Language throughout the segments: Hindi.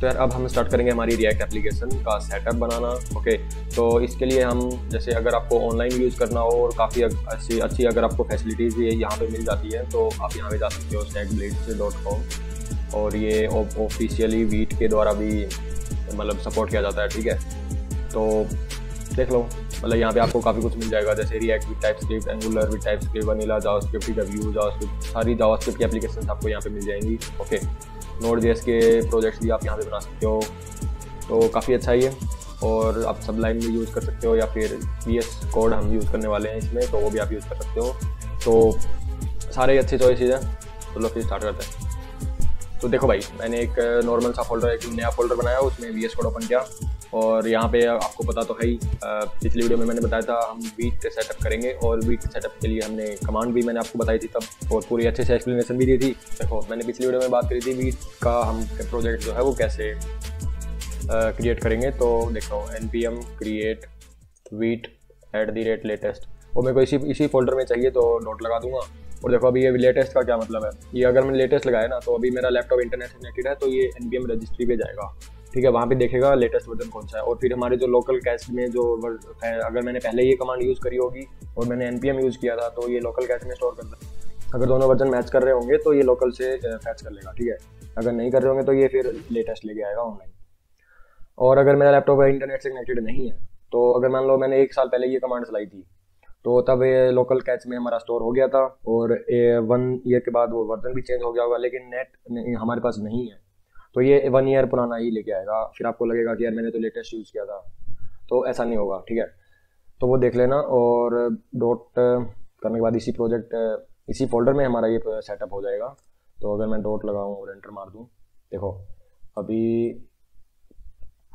तो यार अब हम स्टार्ट करेंगे हमारी रिएक्ट एप्लीकेशन का सेटअप बनाना। ओके, तो इसके लिए हम जैसे अगर आपको ऑनलाइन यूज़ करना हो और काफ़ी अच्छी अगर आपको फैसिलिटीज़ ये यहाँ पे मिल जाती है तो आप यहाँ पे जा सकते हो stackblades.com, और ये ऑफिशियली वीट के द्वारा भी मतलब सपोर्ट किया जाता है। ठीक है, तो देख लो, मतलब यहाँ पे आपको काफ़ी कुछ मिल जाएगा, जैसे react with TypeScript, angular with TypeScript, vanilla, JavaScript, view JavaScript, सारी जावास्क्रिप्ट की एप्लीकेशन आपको यहाँ पे मिल जाएंगी। ओके, नोड.जेएस के प्रोजेक्ट्स भी आप यहाँ पे बना सकते हो, तो काफ़ी अच्छा ही है। और आप सबलाइन भी यूज़ कर सकते हो या फिर VS कोड हम यूज़ करने वाले हैं इसमें, तो वो भी आप यूज़ कर सकते हो। तो सारे अच्छी चॉइसेस हैं, तो लो फिर स्टार्ट करते हैं। तो देखो भाई, मैंने एक नॉर्मल सा फोल्डर, एक नया फोल्डर बनाया, उसमें VS कोड ओपन किया, और यहाँ पे आपको पता तो है ही, पिछली वीडियो में मैंने बताया था हम वीट सेटअप करेंगे, और वीट सेटअप के लिए हमने कमांड भी मैंने आपको बताई थी तब, और पूरी अच्छे से एक्सप्लेनेशन भी दी थी। देखो, मैंने पिछली वीडियो में बात करी थी वीट का हम प्रोजेक्ट जो है वो कैसे क्रिएट करेंगे। तो देखो, npm create वीट @latest, और मेरे को इसी फोल्डर में चाहिए, तो डॉट लगा दूंगा। और देखो अभी ये लेटेस्ट का क्या मतलब है, ये अगर मैंने लेटेस्ट लगाया ना, तो अभी मेरा लैपटॉप इंटरनेट से कनेक्टेड है, तो ये npm रजिस्ट्री पे जाएगा। ठीक है, वहाँ पे देखेगा लेटेस्ट वर्जन कौन सा है, और फिर हमारे जो लोकल कैश में जो अगर मैंने पहले ये कमांड यूज़ करी होगी और मैंने npm यूज़ किया था, तो ये लोकल कैश में स्टोर करता है। अगर दोनों वर्जन मैच कर रहे होंगे तो ये लोकल से फैच कर लेगा। ठीक है, अगर नहीं कर रहे होंगे तो ये फिर लेटेस्ट लेके आएगा ऑनलाइन। और अगर मेरा लैपटॉप इंटरनेट से कनेक्टेड नहीं है, तो अगर मान लो मैंने 1 साल पहले ये कमांड चलाई थी, तो तब ये लोकल कैच में हमारा स्टोर हो गया था, और 1 ईयर के बाद वो वर्जन भी चेंज हो गया होगा, लेकिन नेट हमारे पास नहीं है, तो ये 1 ईयर पुराना ही लेके आएगा। फिर आपको लगेगा कि यार मैंने तो लेटेस्ट यूज़ किया था, तो ऐसा नहीं होगा। ठीक है, तो वो देख लेना, और डॉट करने के बाद इसी फोल्डर में हमारा ये सेटअप हो जाएगा। तो अगर मैं डॉट लगाऊँ और एंटर मार दूँ, देखो अभी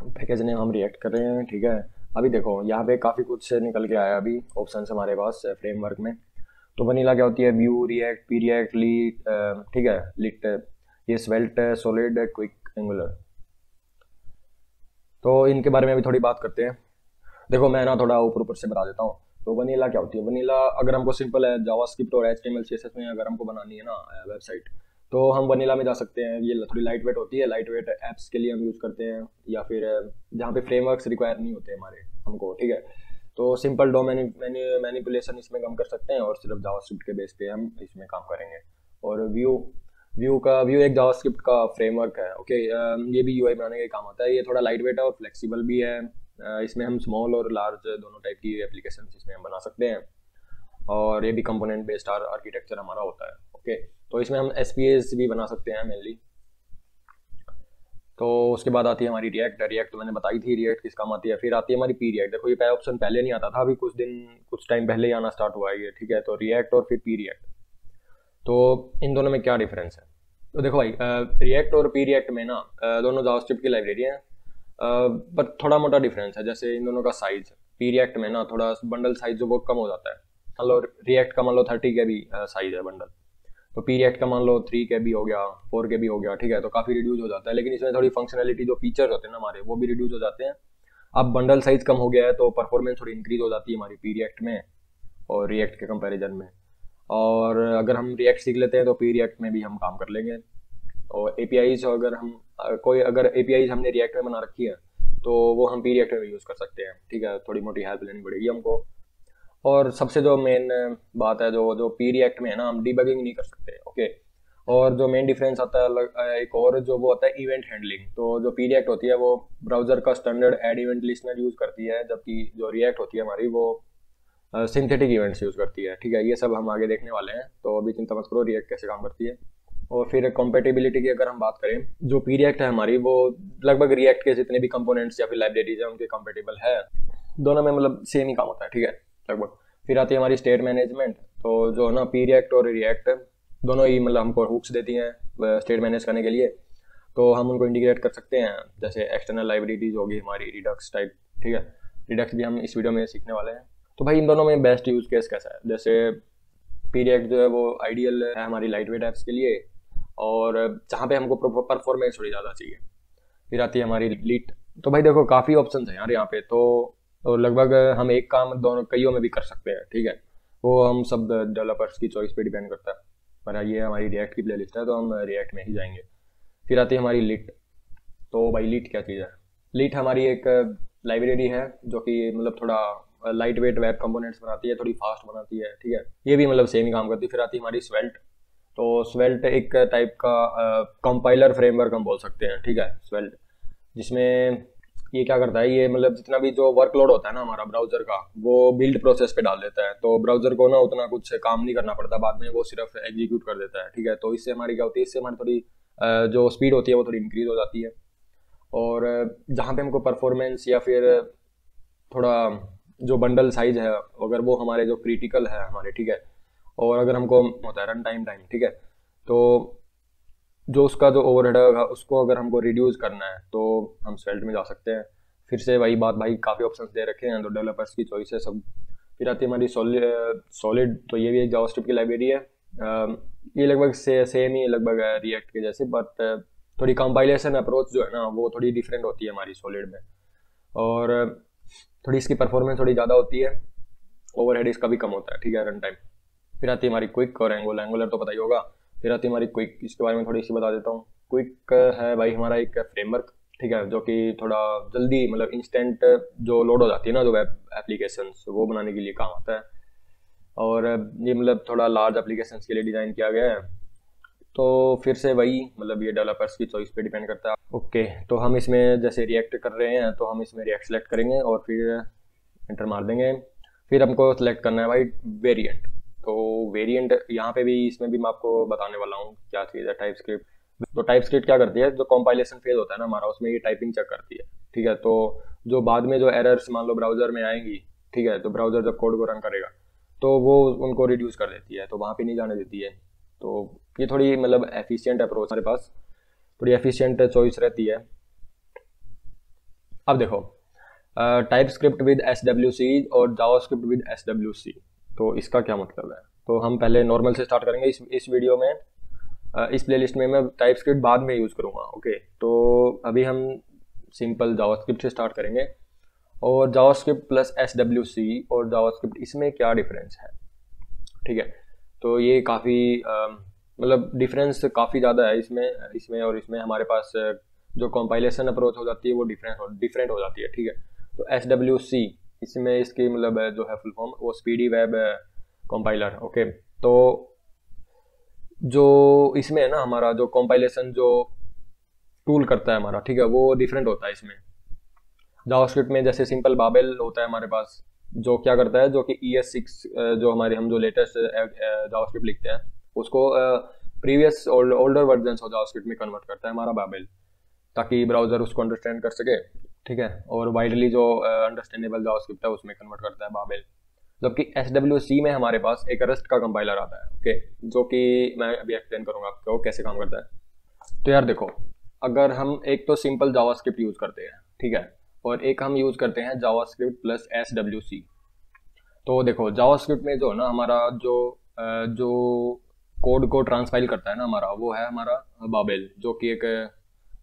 पैकेज नेम हम रिएक्ट कर रहे हैं। ठीक है, अभी देखो यहाँ पे काफ़ी कुछ निकल के आया अभी ऑप्शन हमारे पास फ्रेमवर्क में। तो वनीला क्या होती है, व्यू, रिएक्ट, पी रिएक्ट, लीट, ठीक है, लिट, ये स्वेल्ट, सॉलिड, क्विक, एंगुलर। तो इनके बारे में भी थोड़ी बात करते हैं। देखो मैं ना थोड़ा ऊपर से बता देता हूँ। तो वनीला क्या होती है, वनीला अगर हमको सिंपल है जावास्क्रिप्ट और HTML CSS में अगर हमको बनानी है ना वेबसाइट, तो हम वनीला में जा सकते हैं। ये थोड़ी लाइट वेट होती है, लाइट वेट एप्स के लिए हम यूज़ करते हैं, या फिर जहाँ पे फ्रेमवर्क्स रिक्वायर नहीं होते हमारे हमको। ठीक है, तो सिंपल डो मैनिपुलेशन इसमें कम कर सकते हैं, और सिर्फ जावास्क्रिप्ट के बेस पे हम इसमें काम करेंगे। और व्यू एक जावास्क्रिप्ट का फ्रेमवर्क है। ओके, ये भी UI बनाने का काम आता है। ये थोड़ा लाइट वेट है और फ्लेक्सिबल भी है। इसमें हम स्मॉल और लार्ज दोनों टाइप की एप्लीकेशन इसमें हम बना सकते हैं, और ये भी कंपोनेंट बेस्ड आर्किटेक्चर हमारा होता है। ओके, तो इसमें हम SPAs भी बना सकते हैं मेनली। तो उसके बाद आती है हमारी रिएक्ट तो मैंने बताई थी रिएक्ट किस काम आती है। फिर आती है हमारी पी रिएक्ट। देखो ये ऑप्शन पहले नहीं आता था, अभी कुछ टाइम पहले ही आना स्टार्ट हुआ है ये। ठीक है, तो रिएक्ट और फिर पी रिएक्ट, तो इन दोनों में क्या डिफरेंस है। तो देखो भाई, रिएक्ट और पी रिएक्ट में ना दोनों जावास्क्रिप्ट की लाइब्रेरी हैं, पर थोड़ा मोटा डिफरेंस है। जैसे इन दोनों का साइज, पी रिएक्ट में ना थोड़ा बंडल साइज जो वो कम हो जाता है। मान लो रिएक्ट का मान लो 30 KB साइज है बंडल, तो पी रिएक्ट का मान लो 3 KB हो गया, 4 KB हो गया। ठीक है, तो काफ़ी रिड्यूस हो जाता है, लेकिन इसमें थोड़ी फंक्शनैलिटी जो फीचर्स होते हैं ना हमारे, वो भी रिड्यूस हो जाते हैं। अब बंडल साइज कम हो गया है, तो परफॉर्मेंस थोड़ी इंक्रीज हो जाती है हमारी पी रिएक्ट में और रिएक्ट के कंपैरिजन में। और अगर हम रिएक्ट सीख लेते हैं तो पी रिएक्ट में भी हम काम कर लेंगे। और APIs अगर APIs हमने रिएक्ट में बना रखी है, तो वो हम पी रिएक्ट में भी यूज़ कर सकते हैं। ठीक है, थोड़ी मोटी हेल्प लेनी पड़ेगी हमको। और सबसे जो मेन बात है, जो पी रिएक्ट में है ना, हम डीबगिंग नहीं कर सकते। ओके, और जो मेन डिफरेंस आता है एक और, जो वो आता है इवेंट हैंडलिंग। तो जो पी रिएक्ट होती है वो ब्राउजर का standard add event listener use करती है, जबकि जो रिएक्ट होती है हमारी वो सिंथेटिक इवेंट्स यूज़ करती है। ठीक है, ये सब हम आगे देखने वाले हैं, तो अभी चिंता मत करो रिएक्ट कैसे काम करती है। और फिर कॉम्पेटिबिलिटी की अगर हम बात करें, जो पी रिएक्ट है हमारी वो लगभग रिएक्ट के जितने भी कंपोनेंट्स या फिर लाइब्रेरीज हैं उनके कॉम्पेटिबल है। दोनों में मतलब सेम ही काम होता है। ठीक है, लगभग। फिर आती है हमारी स्टेट मैनेजमेंट। तो जो ना पी रिएक्ट और रिएक्ट दोनों ही मतलब हमको हुक्स देती हैं स्टेट मैनेज करने के लिए, तो हम उनको इंटीग्रेट कर सकते हैं। जैसे एक्सटर्नल लाइब्रेरीज होगी हमारी रिडक्स टाइप। ठीक है, रिडक्स भी हम इस वीडियो में सीखने वाले हैं। तो भाई इन दोनों में बेस्ट यूज़ केस कैसा है, जैसे पी रिएक्ट जो है वो आइडियल है हमारी लाइट वेट ऐप्स के लिए, और जहाँ पे हमको परफॉर्मेंस थोड़ी ज़्यादा चाहिए। फिर आती है हमारी लीट। तो भाई देखो काफ़ी ऑप्शन है यार यहाँ पे, तो लगभग हम एक काम दोनों कईयों में भी कर सकते हैं। ठीक है, वो हम सब डेवलपर्स की चॉइस पे डिपेंड करता है, पर ये हमारी रिएक्ट की प्लेलिस्ट है तो हम रिएक्ट में ही जाएंगे। फिर आती है हमारी लिट। तो भाई लीट क्या चीज़ है? लीट हमारी एक लाइब्रेरी है जो कि मतलब थोड़ा लाइट वेट वेब कंपोनेंट्स बनाती है, थोड़ी फास्ट बनाती है, ठीक है। ये भी मतलब सेम ही काम करती है। फिर आती है हमारी स्वेल्ट। तो स्वेल्ट एक टाइप का कंपाइलर फ्रेमवर्क हम बोल सकते हैं, ठीक है, स्वेल्ट। जिसमें ये क्या करता है, ये मतलब जितना भी जो वर्कलोड होता है ना हमारा ब्राउजर का, वो बिल्ड प्रोसेस पे डाल देता है। तो ब्राउजर को ना उतना कुछ काम नहीं करना पड़ता, बाद में वो सिर्फ एग्जीक्यूट कर देता है, ठीक है। तो इससे हमारी क्या होती है, इससे हमारी थोड़ी जो स्पीड होती है वो थोड़ी इंक्रीज हो जाती है। और जहाँ पे हमको परफॉर्मेंस या फिर थोड़ा जो बंडल साइज है, अगर वो हमारे जो क्रिटिकल है हमारे, ठीक है, और अगर हमको होता है रन टाइम, ठीक है, तो जो उसका जो ओवरहेड है उसको अगर हमको रिड्यूस करना है तो हम स्वेल्ट में जा सकते हैं। फिर से वही बात भाई, काफ़ी ऑप्शंस दे रखे हैं तो डेवलपर्स की चॉइस है सब। फिर आती है हमारी सॉलिड। तो ये भी एक जावास्क्रिप्ट की लाइब्रेरी है। ये लगभग सेम ही लगभग है रिएक्ट के जैसे, बट थोड़ी कंपाइलेशन अप्रोच जो है ना वो थोड़ी डिफरेंट होती है हमारी सॉलिड में। और थोड़ी इसकी परफॉर्मेंस थोड़ी ज़्यादा होती है, ओवरहेड इसका भी कम होता है, ठीक है, रन टाइम। फिर आती है हमारी क्विक और एंगुलर तो पता ही होगा। फिर आती है हमारी क्विक, इसके बारे में थोड़ी सी बता देता हूँ। क्विक है भाई हमारा एक फ्रेमवर्क, ठीक है, जो कि थोड़ा जल्दी मतलब इंस्टेंट जो लोड हो जाती है ना जो वेब एप्लीकेशंस, वो बनाने के लिए काम आता है। और ये मतलब थोड़ा लार्ज एप्लीकेशंस के लिए डिज़ाइन किया गया है। तो फिर से वही मतलब ये डेवलपर्स की चॉइस पे डिपेंड करता है। ओके, तो हम इसमें जैसे रिएक्ट कर रहे हैं तो हम इसमें रिएक्ट सेलेक्ट करेंगे और फिर एंटर मार देंगे। फिर हमको सेलेक्ट करना है भाई वेरिएंट। तो वेरिएंट यहाँ पे भी, इसमें भी मैं आपको बताने वाला हूँ क्या चीज़ है टाइप स्क्रिप्ट। तो टाइप स्क्रिप्ट क्या करती है, जो कंपाइलेशन फेज होता है ना हमारा, उसमें ये टाइपिंग चेक करती है, ठीक है। तो जो बाद में जो एरर्स मान लो ब्राउजर में आएंगी, ठीक है, तो ब्राउजर जब कोड को रन करेगा तो वो उनको रिड्यूस कर देती है, तो वहाँ पे नहीं जाने देती है। तो ये थोड़ी मतलब एफिशिएंट अप्रोच हमारे पास, थोड़ी एफिशिएंट चॉइस रहती है। अब देखो, टाइप स्क्रिप्ट विद SWC और जावास्क्रिप्ट विद SWC, तो इसका क्या मतलब है? तो हम पहले नॉर्मल से स्टार्ट करेंगे इस वीडियो में। इस प्लेलिस्ट में मैं टाइप स्क्रिप्ट बाद में यूज़ करूँगा, ओके। तो अभी हम सिंपल जावास्क्रिप्ट से स्टार्ट करेंगे। और जावास्क्रिप्ट प्लस SWC और जावास्क्रिप्ट, इसमें क्या डिफरेंस है, ठीक है। तो ये काफ़ी मतलब डिफरेंस काफ़ी ज़्यादा है इसमें और इसमें हमारे पास जो कंपाइलेशन अप्रोच हो जाती है वो डिफरेंट हो जाती है, ठीक है। तो SWC इसमें इसकी मतलब जो है फुल फॉर्म, वो स्पीडी वेब कंपाइलर, ओके। तो जो इसमें है ना हमारा जो कंपाइलेशन जो टूल करता है हमारा, ठीक है, वो डिफरेंट होता है इसमें। जावास्क्रिप्ट में जैसे सिंपल बाबेल होता है हमारे पास, जो क्या करता है, जो कि ES6 जो हम जो लेटेस्ट जावास्क्रिप्ट लिखते हैं उसको previous older versions of JavaScript में कन्वर्ट करता है हमारा बाबेल, ताकि ब्राउजर उसको अंडरस्टैंड कर सके, ठीक है। और वाइडली जो अंडरस्टैंडेबल जावास्क्रिप्ट है उसमें कन्वर्ट करता है बाबेल। जबकि SWC में हमारे पास एक रस्ट का कंपाइलर आता है, ओके, जो कि मैं अभी एक्सप्लेन करूंगा आपको कैसे काम करता है। तो यार देखो, अगर हम एक तो सिंपल जावास्क्रिप्ट यूज करते हैं, ठीक है, और एक हम यूज करते हैं जावास्क्रिप्ट प्लस SWC। तो देखो जावास्क्रिप्ट में जो ना हमारा जो कोड को ट्रांसफाइल करता है ना हमारा, वो है हमारा बाबेल, जो कि एक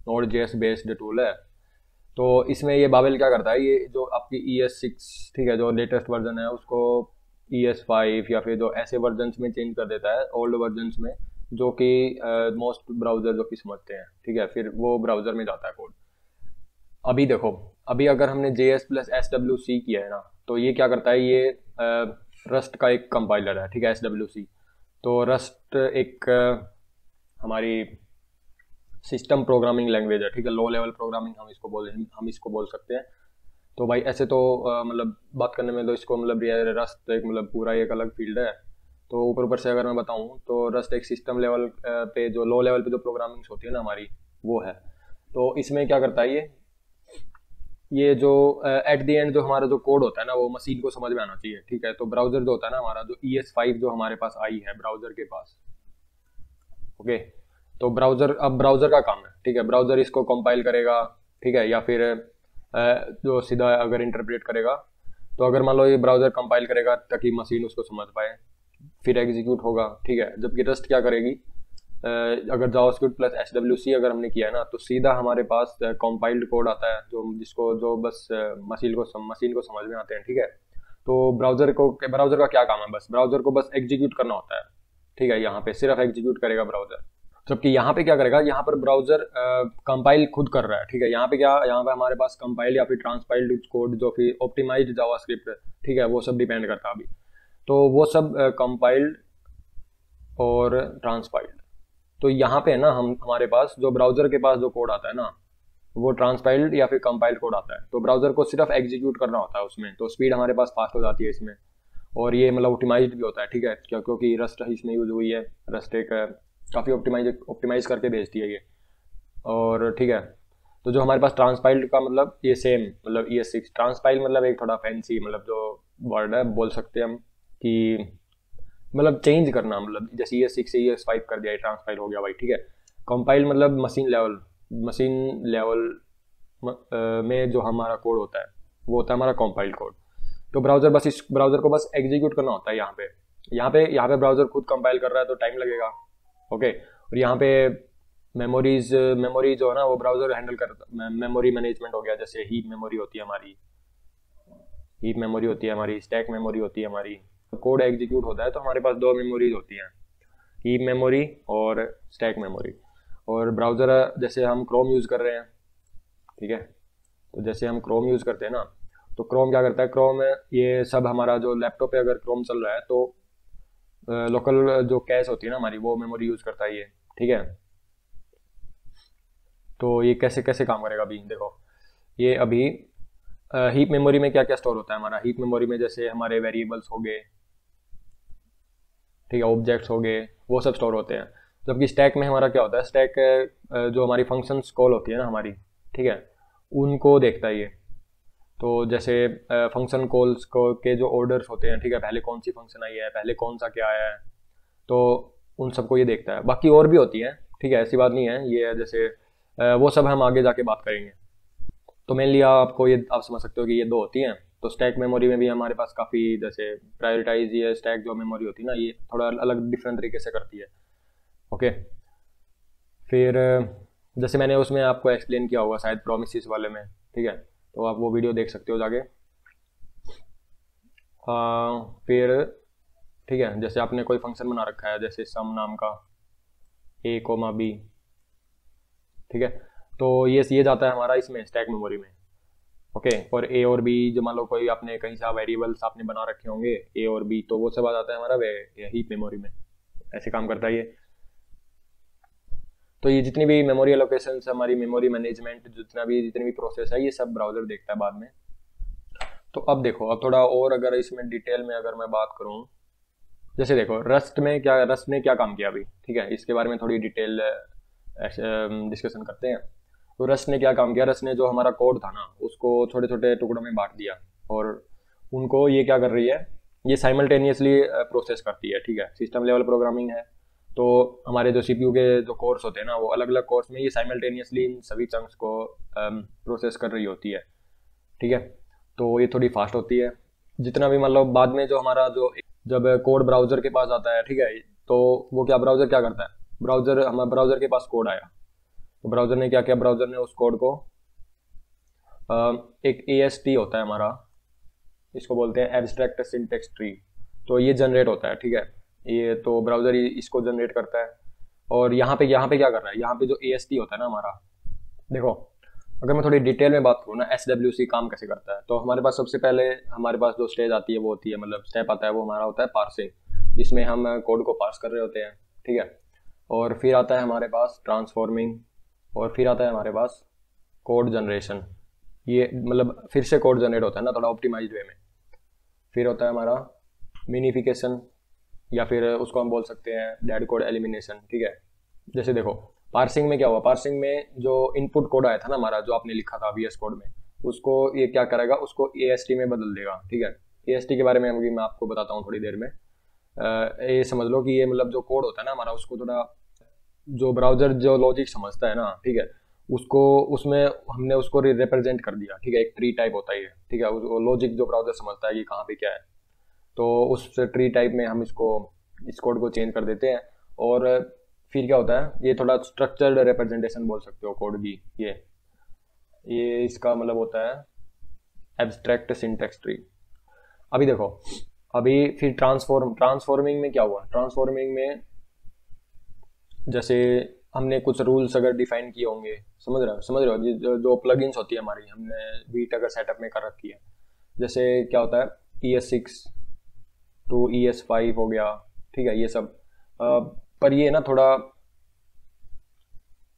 Node.js बेस्ड टूल है। तो इसमें ये बाबेल क्या करता है, ये जो आपकी ES6, ठीक है, जो लेटेस्ट वर्जन है उसको ES5 या फिर जो ऐसे वर्जन्स में चेंज कर देता है ओल्ड वर्जन्स में, जो कि मोस्ट ब्राउजर जो कि समझते हैं, ठीक है। फिर वो ब्राउजर में जाता है कोड। अभी देखो, अभी अगर हमने JS प्लस SWC किया है ना, तो ये क्या करता है, ये रस्ट का एक कंपाइलर है, ठीक है, SWC। तो रस्ट एक हमारी सिस्टम प्रोग्रामिंग लैंग्वेज है, ठीक है, लो लेवल प्रोग्रामिंग हम इसको बोल सकते हैं। तो भाई ऐसे तो मतलब बात करने में तो इसको मतलब रस्ट एक मतलब पूरा एक अलग फील्ड है। तो ऊपर से अगर मैं बताऊं तो रस्ट एक सिस्टम लेवल पे, जो लो लेवल पे जो प्रोग्रामिंग होती है ना हमारी, वो है। तो इसमें क्या करता है, ये जो एट द एंड जो हमारा जो कोड होता है ना वो मशीन को समझ में आना चाहिए, ठीक है। तो ब्राउजर जो होता है ना हमारा, जो ES5 जो हमारे पास आई है ब्राउजर के पास, ओके। तो ब्राउजर का काम है, ठीक है, ब्राउजर इसको कंपाइल करेगा, ठीक है, या फिर जो सीधा अगर इंटरप्रेट करेगा। तो अगर मान लो ये ब्राउजर कंपाइल करेगा ताकि मशीन उसको समझ पाए, फिर एग्जीक्यूट होगा, ठीक है। जबकि रस्ट क्या करेगी, अगर जावास्क्रिप्ट प्लस SWC अगर हमने किया है ना, तो सीधा हमारे पास कंपाइल्ड कोड आता है जो बस मशीन को समझ में आते हैं, ठीक है। तो ब्राउजर का क्या काम है, बस ब्राउजर को बस एग्जीक्यूट करना होता है, ठीक है। यहाँ पे सिर्फ एग्जीक्यूट करेगा ब्राउजर। जबकि यहाँ पे क्या करेगा, यहाँ पर ब्राउजर कंपाइल खुद कर रहा है, ठीक है। यहाँ पे क्या, यहाँ पे हमारे पास कंपाइल्ड या फिर ट्रांसपाइल्ड कोड जो कि ऑप्टिमाइज्ड जावास्क्रिप्ट, ठीक है, वो सब डिपेंड करता है अभी। तो वो सब कंपाइल्ड और ट्रांसपाइल्ड। तो यहाँ पे है ना, हमारे पास जो ब्राउजर के पास जो कोड आता है ना, वो ट्रांसपाइल्ड या फिर कंपाइल्ड कोड आता है। तो ब्राउजर को सिर्फ एग्जीक्यूट करना होता है उसमें, तो स्पीड हमारे पास फास्ट हो जाती है इसमें। और ये मतलब ऑप्टिमाइज्ड भी होता है, ठीक है, क्योंकि रस्ट इसमें यूज हुई है। रस्ट एक काफ़ी ऑप्टिमाइज करके भेजती है ये, और ठीक है। तो जो हमारे पास ट्रांसपाइल्ड का मतलब ये सेम, मतलब ES6 ट्रांसपाइल मतलब एक थोड़ा फैंसी मतलब जो वर्ड है बोल सकते हैं हम कि मतलब चेंज करना, मतलब जैसे ES6 से ES5 कर दिया, ट्रांसपाइल हो गया भाई, ठीक है। कंपाइल मतलब मशीन लेवल में जो हमारा कोड होता है वो होता है हमारा कंपाइल्ड कोड। तो ब्राउजर बस इस ब्राउजर को बस एग्जीक्यूट करना होता है। यहाँ पे ब्राउजर खुद कंपाइल कर रहा है तो टाइम लगेगा, ओके। और यहाँ पे मेमोरी जो है ना वो ब्राउजर हैंडल करता, मेमोरी मैनेजमेंट हो गया, जैसे हीप मेमोरी होती है हमारी, स्टैक मेमोरी होती है हमारी। कोड एग्जीक्यूट होता है तो हमारे पास दो मेमोरीज होती हैं, हीप मेमोरी और स्टैक मेमोरी। और ब्राउजर जैसे हम क्रोम यूज़ कर रहे हैं, ठीक है, तो जैसे हम क्रोम यूज़ करते हैं ना, तो क्रोम क्या करता है, क्रोम ये सब हमारा जो लैपटॉप पे अगर क्रोम चल रहा है तो लोकल जो कैश होती है ना हमारी, वो मेमोरी यूज़ करता है ये, ठीक है। तो ये कैसे कैसे काम करेगा अभी देखो। ये अभी हीप मेमोरी में क्या क्या स्टोर होता है हमारा, हीप मेमोरी में जैसे हमारे वेरिएबल्स हो गए, ठीक है, ऑब्जेक्ट्स हो गए, वो सब स्टोर होते हैं। जबकि स्टैक में हमारा क्या होता है, स्टैक जो हमारी फंक्शंस कॉल होती है ना हमारी, ठीक है, उनको देखता है ये। तो जैसे फंक्शन कॉल्स को के जो ऑर्डर्स होते हैं, ठीक है, पहले कौन सी फंक्शन आई है, पहले कौन सा क्या आया है, तो उन सबको ये देखता है। बाकी और भी होती है, ठीक है, ऐसी बात नहीं है, ये जैसे वो सब हम आगे जाके बात करेंगे। तो मेनली आपको ये आप समझ सकते हो कि ये दो होती हैं। तो स्टैक मेमोरी में भी हमारे पास काफ़ी जैसे प्रायोरिटाइज ये स्टैक जो मेमोरी होती है ना, ये थोड़ा अलग डिफरेंट तरीके से करती है, ओके। फिर जैसे मैंने उसमें आपको एक्सप्लेन किया होगा शायद प्रोमिसेस वाले में, ठीक है, तो आप वो वीडियो देख सकते हो जाके। फिर ठीक है, जैसे आपने कोई फंक्शन बना रखा है जैसे सम नाम का A, B, ठीक है, तो ये जाता है हमारा इसमें स्टैक मेमोरी में, ओके। और A और B जो मान लो कोई आपने कहीं से वेरिएबल्स आपने बना रखे होंगे A और B, तो वो सब आ जाता है हमारा हीप मेमोरी में। ऐसे काम करता है ये। तो ये जितनी भी मेमोरी एलोकेशन हमारी, मेमोरी मैनेजमेंट, जितनी भी प्रोसेस है, ये सब ब्राउजर देखता है बाद में। तो अब देखो, अब थोड़ा और अगर इसमें डिटेल में अगर मैं बात करूं, जैसे देखो रस्ट ने क्या काम किया अभी, ठीक है, इसके बारे में थोड़ी डिटेल डिस्कशन करते हैं। तो रस्ट ने क्या काम किया, रस्ट ने जो हमारा कोड था ना उसको छोटे छोटे टुकड़ों में बांट दिया, और उनको ये क्या कर रही है, ये साइमल्टेनियसली प्रोसेस करती है, ठीक है। सिस्टम लेवल प्रोग्रामिंग है, तो हमारे जो CPU के जो कोर्स होते हैं ना, वो अलग अलग कोर्स में ये साइमल्टेनियसली इन सभी चंक्स को प्रोसेस कर रही होती है, ठीक है। तो ये थोड़ी फास्ट होती है। जितना भी मतलब बाद में जो हमारा जो जब कोड ब्राउजर के पास आता है, ठीक है, तो वो ब्राउजर क्या करता है, ब्राउजर के पास कोड आया, तो ब्राउजर ने क्या किया, ब्राउजर ने उस कोड को एक AST होता है हमारा, इसको बोलते हैं एब्स्ट्रैक्ट सिंटेक्स ट्री, तो ये जनरेट होता है, ठीक है। ये तो ब्राउजर इसको जनरेट करता है। और यहाँ पे क्या कर रहा है, यहाँ पे जो AST होता है ना हमारा, देखो अगर मैं थोड़ी डिटेल में बात करूँ ना SWC काम कैसे करता है, तो हमारे पास सबसे पहले हमारे पास जो स्टेज आती है वो होती है, मतलब स्टेप आता है, वो हमारा होता है पार्सिंग, जिसमें हम कोड को पार्स कर रहे होते हैं, ठीक है। और फिर आता है हमारे पास ट्रांसफॉर्मिंग, और फिर आता है हमारे पास कोड जनरेशन, ये मतलब फिर से कोड जनरेट होता है ना थोड़ा ऑप्टिमाइज्ड वे में। फिर होता है हमारा मिनिफिकेशन, या फिर उसको हम बोल सकते हैं डेड कोड एलिमिनेशन, ठीक है। जैसे देखो पार्सिंग में क्या हुआ, पार्सिंग में जो इनपुट कोड आया था ना हमारा, जो आपने लिखा था VS कोड में, उसको ये क्या करेगा, उसको AST में बदल देगा, ठीक है। AST के बारे में अभी मैं आपको बताता हूँ थोड़ी देर में। ये समझ लो कि ये मतलब जो कोड होता है ना हमारा, उसको थोड़ा जो ब्राउजर जो लॉजिक समझता है ना, ठीक है, उसको उसमें हमने उसको रिप्रेजेंट कर दिया, ठीक है। एक ट्री टाइप होता है ये, ठीक है, वो लॉजिक जो ब्राउजर समझता है कि कहाँ पे क्या है, तो उस ट्री टाइप में हम इस कोड को चेंज कर देते हैं। और फिर क्या होता है, ये थोड़ा स्ट्रक्चर्ड रिप्रेजेंटेशन बोल सकते हो कोड की, ये इसका मतलब होता है एब्स्ट्रैक्ट सिंटेक्स ट्री। अभी देखो, अभी फिर ट्रांसफॉर्मिंग में क्या हुआ, ट्रांसफॉर्मिंग में जैसे हमने कुछ रूल्स अगर डिफाइन किए होंगे, समझ रहे हो जो प्लगइन्स होती है हमारी, हमने वीट अगर सेटअप में कर रखी है, जैसे क्या होता है ES6 टू ES5 हो गया, ठीक है ये सब। पर ये ना थोड़ा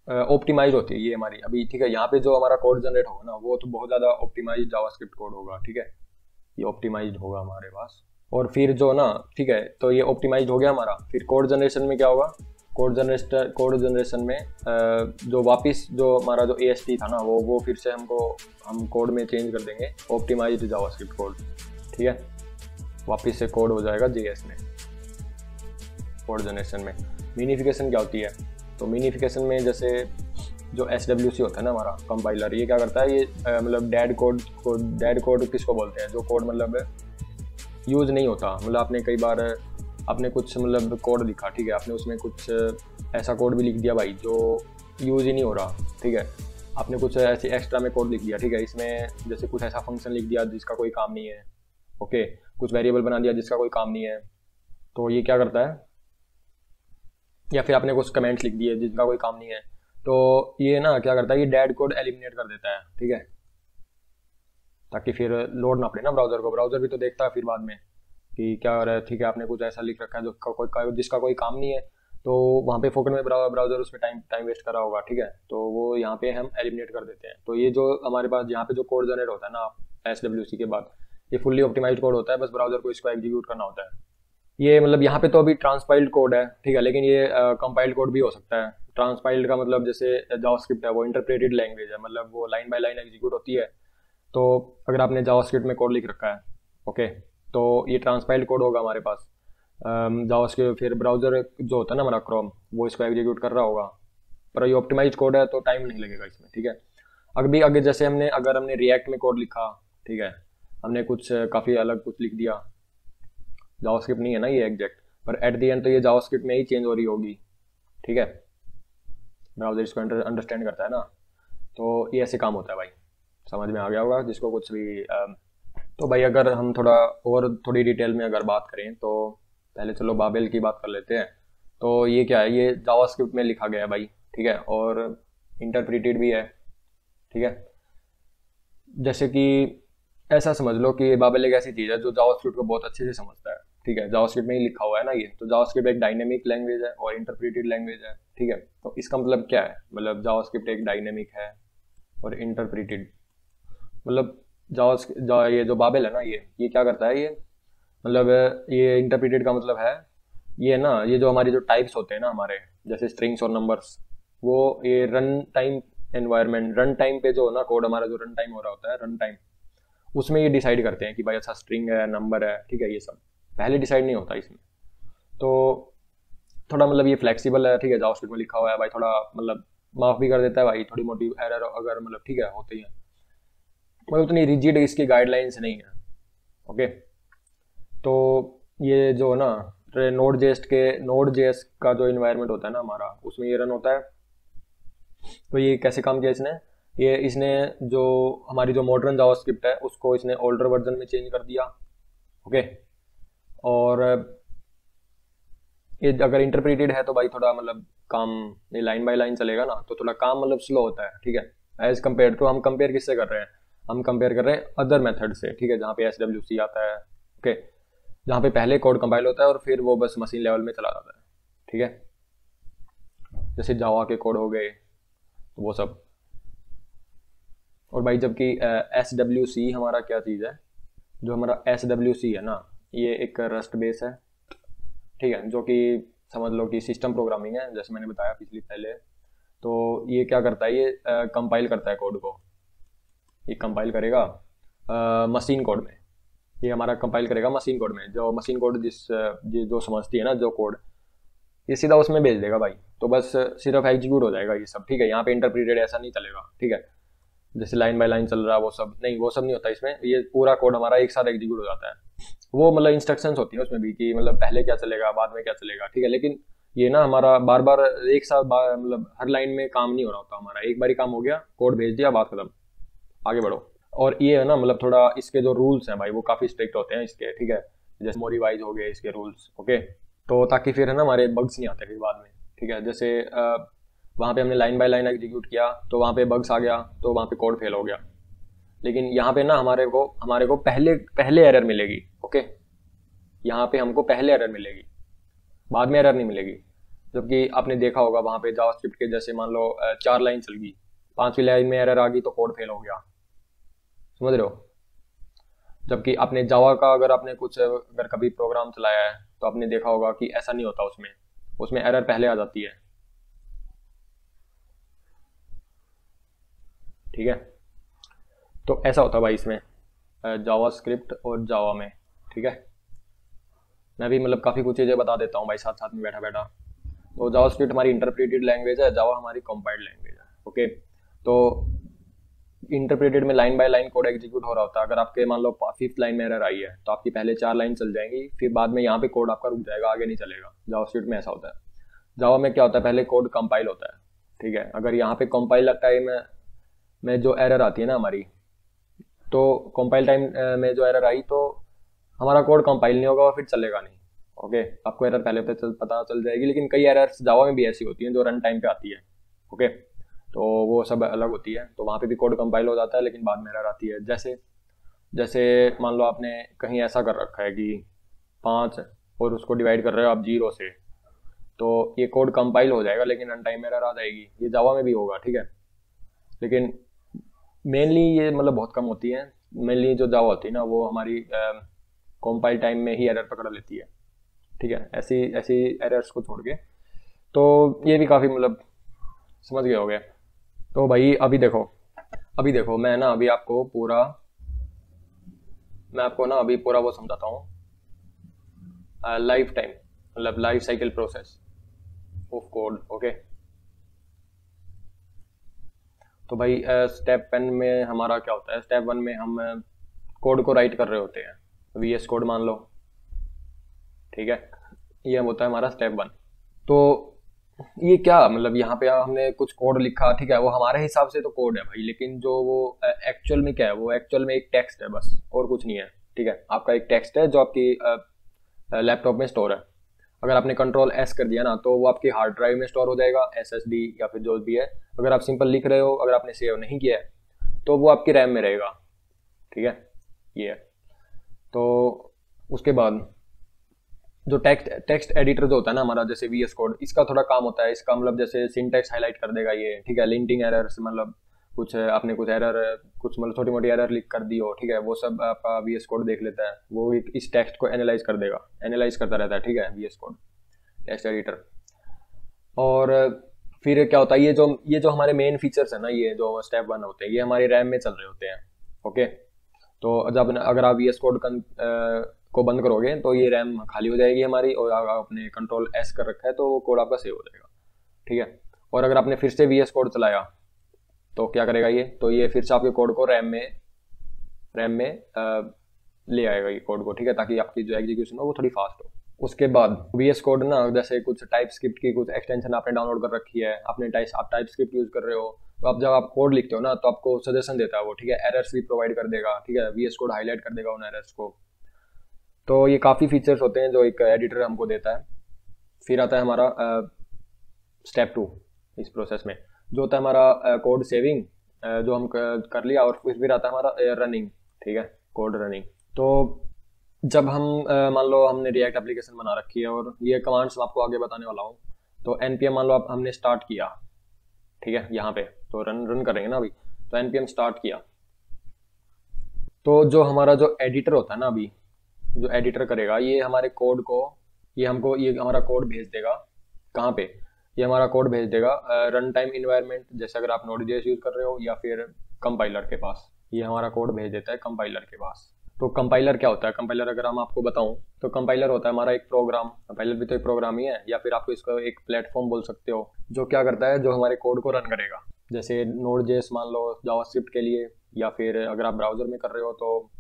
ऑप्टिमाइज होती है ये हमारी अभी, ठीक है। यहाँ पे जो हमारा कोड जनरेट होगा ना वो तो बहुत ज़्यादा ऑप्टिमाइज जावास्क्रिप्ट कोड होगा, ठीक है, ये ऑप्टिमाइज्ड होगा हमारे पास। और फिर जो ना, ठीक है, तो ये ऑप्टिमाइज्ड हो गया हमारा। फिर कोड जनरेशन में क्या होगा, कोड जनरेशन में जो वापस जो हमारा जो AST था ना वो फिर से हम कोड में चेंज कर देंगे ऑप्टिमाइज्ड जावास्क्रिप्ट कोड, ठीक है। वापस से कोड हो जाएगा JS में कोड जनरेशन में। मिनिफिकेशन क्या होती है, तो मिनिफिकेशन में जैसे जो SWC होता है ना हमारा कंपाइलर, ये क्या करता है, ये मतलब डेड कोड किसको बोलते हैं, जो कोड मतलब यूज़ नहीं होता। मतलब आपने कई बार आपने कुछ मतलब कोड लिखा, ठीक है, आपने उसमें कुछ ऐसा कोड भी लिख दिया भाई जो यूज़ ही नहीं हो रहा, ठीक है। आपने कुछ ऐसे एक्स्ट्रा में कोड लिख दिया, ठीक है, इसमें जैसे कुछ ऐसा फंक्शन लिख दिया जिसका कोई काम नहीं है, ओके, कुछ वेरिएबल बना दिया जिसका कोई काम नहीं है, तो ये क्या करता है, या फिर आपने कुछ कमेंट्स लिख दिए जिसका कोई काम नहीं है, तो ये ना क्या करता है, ये डेड कोड एलिमिनेट कर देता है, ठीक है, ताकि फिर लोड ना पड़े ना ब्राउज़र को। ब्राउज़र भी तो देखता है फिर बाद में कि क्या हो रहा है, ठीक है, आपने कुछ ऐसा लिख रखा है जिसका कोई काम नहीं है, तो वहाँ पे फोकट में ब्राउज़र उसमें टाइम वेस्ट कर रहा होगा, ठीक है, तो वो यहाँ पे हम एलिमिनेट कर देते हैं। तो ये जो हमारे पास यहाँ पे जो कोड जनरेट होता है ना SWC के बाद, ये फुल्ली ऑप्टिमाइज्ड कोड होता है, बस ब्राउज़र को इसको एग्जीक्यूट करना होता है। ये मतलब यहाँ पे तो अभी ट्रांसपाइल्ड कोड है, ठीक है, लेकिन ये कंपाइल्ड कोड भी हो सकता है। ट्रांसपाइल्ड का मतलब जैसे जावास्क्रिप्ट है वो इंटरप्रेटेड लैंग्वेज है, मतलब वो लाइन बाय लाइन एग्जीक्यूट होती है। तो अगर आपने जावास्क्रिप्ट में कोड लिख रखा है, ओके, तो ये ट्रांसपाइल्ड कोड होगा हमारे पास जावास्क्रिप्ट, फिर ब्राउज़र जो होता है ना हमारा क्रोम, वो इसको एग्जीक्यूट कर रहा होगा। पर ये ऑप्टिमाइज कोड है तो टाइम नहीं लगेगा इसमें, ठीक है। अगर जैसे अगर हमने रिएक्ट में कोड लिखा, ठीक है, हमने कुछ काफ़ी अलग कुछ लिख दिया, जावास्क्रिप्ट नहीं है ना ये एग्जैक्ट, पर एट द एंड तो ये जावास्क्रिप्ट में ही चेंज हो रही होगी, ठीक है, ब्राउज़र इसको अंडरस्टैंड करता है ना। तो ये ऐसे काम होता है भाई, समझ में आ गया होगा जिसको कुछ भी। तो भाई अगर हम थोड़ी डिटेल में अगर बात करें, तो पहले चलो बाबेल की बात कर लेते हैं। तो ये क्या है, ये जावास्क्रिप्ट में लिखा गया है भाई, ठीक है, और इंटरप्रेटेड भी है, ठीक है। जैसे कि ऐसा समझ लो कि बाबेल एक ऐसी चीज़ है जो जावास्क्रिप्ट को बहुत अच्छे से समझता है, ठीक है, जावास्क्रिप्ट में ही लिखा हुआ है ना ये। तो जावास्क्रिप्ट एक डायनेमिक लैंग्वेज है और इंटरप्रेटेड लैंग्वेज है, ठीक है। तो इसका मतलब क्या है, मतलब जावास्क्रिप्ट एक डायनेमिक है और इंटरप्रेटेड, मतलब ये जो बाबेल है ना ये क्या करता है, ये मतलब ये इंटरप्रेटेड का मतलब है ये ना, ये जो हमारी जो टाइप्स होते हैं ना हमारे, जैसे स्ट्रिंग्स और नंबर्स, वो ये run time environment, run time पे जो ना कोड हमारा जो रन टाइम हो रहा होता है, रन टाइम, उसमें ये डिसाइड करते हैं कि भाई अच्छा स्ट्रिंग है, नंबर है, ठीक है, ये सब पहले डिसाइड नहीं होता इसमें। तो थोड़ा मतलब ये फ्लेक्सिबल है, ठीक है, जावास्क्रिप्ट में लिखा हुआ है भाई, थोड़ा मतलब माफ भी कर देता है भाई, थोड़ी मोटी एरर अगर मतलब, ठीक है, होती है, मतलब उतनी रिजिड इसकी गाइडलाइंस नहीं है, ओके। तो ये जो ना नोड जेएस का जो इन्वायरमेंट होता है ना हमारा, उसमें ये रन होता है। तो ये कैसे काम किया इसने जो हमारी जो मॉडर्न जावास्क्रिप्ट है उसको इसने ओल्डर वर्जन में चेंज कर दिया, ओके। और ये अगर इंटरप्रेटेड है तो भाई थोड़ा मतलब काम, ये लाइन बाय लाइन चलेगा ना, तो थोड़ा काम मतलब स्लो होता है, ठीक है, एज कम्पेयर टू, हम कंपेयर किससे कर रहे हैं, हम कंपेयर कर रहे हैं अदर मेथड से, ठीक है, जहाँ पे SWC आता है, ओके, जहाँ पे पहले कोड कंपाइल होता है और फिर वो बस मशीन लेवल में चला जाता है, ठीक है, जैसे जावा के कोड हो गए तो वो सब। और भाई जबकि SWC हमारा क्या चीज़ है, जो हमारा SWC है ना, ये एक रस्ट बेस है, ठीक है, जो कि समझ लो कि सिस्टम प्रोग्रामिंग है, जैसे मैंने बताया पहले। तो ये क्या करता है, ये कंपाइल करता है कोड को, ये कंपाइल करेगा मशीन कोड में, ये हमारा कंपाइल करेगा मशीन कोड में, जो मशीन कोड जो समझती है ना जो कोड, ये सीधा उसमें भेज देगा भाई। तो बस सिर्फ एग्जीक्यूट हो जाएगा ये सब, ठीक है, यहाँ पे इंटरप्रेटेड ऐसा नहीं चलेगा, ठीक है, जैसे लाइन बाय लाइन चल रहा है वो सब नहीं होता इसमें। ये पूरा कोड हमारा एक साथ एग्जीक्यूट हो जाता है। वो मतलब इंस्ट्रक्शंस होती है उसमें भी कि मतलब पहले क्या चलेगा बाद में क्या चलेगा, ठीक है, लेकिन ये ना हमारा बार बार एक साथ मतलब हर लाइन में काम नहीं हो रहा होता हमारा, एक बार ही काम हो गया, कोड भेज दिया, बात खत्म, आगे बढ़ो। और ये है ना मतलब थोड़ा इसके जो रूल्स हैं भाई वो काफ़ी स्ट्रिक्ट होते हैं इसके, ठीक है, जैसे मेमोरी वाइज हो गए इसके रूल्स, ओके। तो ताकि फिर है ना हमारे बग्स नहीं आते फिर बाद में, ठीक है, जैसे वहाँ पे हमने लाइन बाय लाइन एग्जीक्यूट किया तो वहाँ पे बग्स आ गया, तो वहाँ पे कोड फेल हो गया। लेकिन यहाँ पे ना हमारे को पहले पहले एरर मिलेगी। ओके, यहाँ पे हमको पहले एरर मिलेगी, बाद में एरर नहीं मिलेगी। जबकि आपने देखा होगा वहाँ पे जावास्क्रिप्ट के जैसे मान लो 4 लाइन चल गई, 5वीं लाइन में एरर आ गई तो कोड फेल हो गया, समझ रहे हो। जबकि आपने जावा का अगर आपने कुछ अगर कभी प्रोग्राम चलाया है तो आपने देखा होगा कि ऐसा नहीं होता, उसमें एरर पहले आ जाती है। ठीक है, तो ऐसा होता है भाई इसमें जावास्क्रिप्ट और जावा में। ठीक है, मैं भी मतलब काफ़ी कुछ चीज़ें बता देता हूँ भाई साथ साथ में बैठा बैठा। तो जावास्क्रिप्ट हमारी इंटरप्रेटेड लैंग्वेज है, जावा हमारी कंपाइल्ड लैंग्वेज है। ओके, तो इंटरप्रेटेड में line by line code execute हो रहा होता है। अगर आपके मान लो 5th लाइन में एरर आई है तो आपकी पहले 4 लाइन चल जाएंगी, फिर बाद में यहाँ पे कोड आपका रुक जाएगा, आगे नहीं चलेगा। जावास्क्रिप्ट में ऐसा होता है। जावा में क्या होता है, पहले कोड कंपाइल होता है। ठीक है, अगर यहाँ पे कंपाइल टाइम में जो एरर आती है ना हमारी, तो कंपाइल टाइम में जो एरर आई तो हमारा कोड कंपाइल नहीं होगा और फिर चलेगा नहीं। ओके, आपको एरर पहले पता चल जाएगी। लेकिन कई एरर्स जावा में भी ऐसी होती हैं जो रन टाइम पे आती है। ओके, तो वो सब अलग होती है, तो वहाँ पे भी कोड कंपाइल हो जाता है लेकिन बाद में एरर आती है। जैसे मान लो आपने कहीं ऐसा कर रखा है कि 5 और उसको डिवाइड कर रहे हो आप 0 से, तो ये कोड कंपाइल हो जाएगा लेकिन रन टाइम में एरर आ जाएगी। ये जावा में भी होगा। ठीक है, लेकिन मेनली ये मतलब बहुत कम होती है। मेनली जो जावा होती है ना वो हमारी कंपाइल टाइम में ही एरर पकड़ लेती है। ठीक है, ऐसी ऐसी एरर्स को छोड़ के तो ये भी काफ़ी मतलब समझ गए होगे। तो भाई अभी देखो मैं आपको ना अभी पूरा वो समझाता हूँ, लाइफ टाइम मतलब life cycle process of code. Okay, तो भाई स्टेप 1 में हमारा क्या होता है, स्टेप 1 में हम कोड को राइट कर रहे होते हैं, VS कोड मान लो। ठीक है, ये होता है हमारा स्टेप 1। तो ये क्या मतलब यहाँ पे हमने कुछ कोड लिखा, ठीक है, वो हमारे हिसाब से तो कोड है भाई, लेकिन जो वो एक्चुअल में क्या है, वो एक्चुअल में एक टेक्स्ट है बस, और कुछ नहीं है। ठीक है, आपका एक टेक्स्ट है जो आपकी लैपटॉप में स्टोर है। अगर आपने कंट्रोल S कर दिया ना तो वो आपकी हार्ड ड्राइव में स्टोर हो जाएगा, SSD या फिर जो भी है। अगर आप सिंपल लिख रहे हो, अगर आपने सेव नहीं किया है तो वो आपकी रैम में रहेगा। ठीक है, ये है। तो उसके बाद जो टेक्स्ट एडिटर जो होता है ना हमारा, जैसे VS कोड, इसका थोड़ा काम होता है। इसका मतलब जैसे सिंटैक्स हाईलाइट कर देगा ये। ठीक है, लिंटिंग एरर्स मतलब कुछ आपने कुछ एरर, कुछ मतलब छोटी मोटी एरर लिख कर दी हो, ठीक है, वो सब आपका VS कोड देख लेता है। वो इस टेक्स्ट को एनालाइज कर देगा, एनालाइज करता रहता है। ठीक है, VS कोड टेक्स्ट एडिटर। और फिर क्या होता है, ये जो हमारे मेन फीचर्स है ना, ये जो स्टेप 1 होते हैं, ये हमारे रैम में चल रहे होते हैं। ओके, तो जब अगर आप VS कोड को बंद करोगे तो ये रैम खाली हो जाएगी हमारी, और अगर आपने कंट्रोल S कर रखा है तो वो कोड आपका सेव हो जाएगा। ठीक है, और अगर आपने फिर से VS कोड चलाया तो क्या करेगा ये, तो ये फिर से आपके कोड को रैम में ले आएगा ये कोड को। ठीक है, ताकि आपकी जो एग्जीक्यूशन हो वो थोड़ी फास्ट हो। उसके बाद VS कोड ना, जैसे कुछ टाइपस्क्रिप्ट की कुछ एक्सटेंशन आपने डाउनलोड कर रखी है, आप टाइपस्क्रिप्ट यूज कर रहे हो, तो आप जब आप कोड लिखते हो ना तो आपको सजेशन देता है वो। ठीक है, एरर्स भी प्रोवाइड कर देगा। ठीक है, VS कोड हाईलाइट कर देगा उन एरर्स को। तो ये काफ़ी फीचर्स होते हैं जो एक एडिटर हमको देता है। फिर आता है हमारा स्टेप 2 इस प्रोसेस में, जो होता है हमारा कोड सेविंग, जो हम कर लिया। और फिर आता है हमारा रनिंग। ठीक है, कोड रनिंग। तो जब हम मान लो हमने रिएक्ट एप्लीकेशन बना रखी है, और ये कमांड्स मैं आपको आगे बताने वाला हूँ। तो npm मान लो आप हमने स्टार्ट किया, ठीक है, यहाँ पे तो रन करेंगे ना अभी, तो npm स्टार्ट किया। तो जो हमारा जो एडिटर होता है ना, अभी जो एडिटर करेगा ये हमारे कोड को, ये हमारा कोड भेज देगा कहाँ पे, ये हमारा कोड भेज देगा रन टाइम इन्वायरमेंट, जैसे अगर आप Node.js यूज कर रहे हो, या फिर कंपाइलर के पास। ये हमारा कोड भेज देता है कंपाइलर के पास। तो कंपाइलर क्या होता है, कंपाइलर अगर हम आपको बताऊं तो कंपाइलर होता है हमारा एक प्रोग्राम। कंपाइलर भी तो एक प्रोग्राम ही है, या फिर आपको इसको एक प्लेटफॉर्म बोल सकते हो, जो क्या करता है, जो हमारे कोड को रन करेगा। जैसे Node.js मान लो जावास्क्रिप्ट के लिए, या फिर अगर आप ब्राउजर में कर रहे हो तो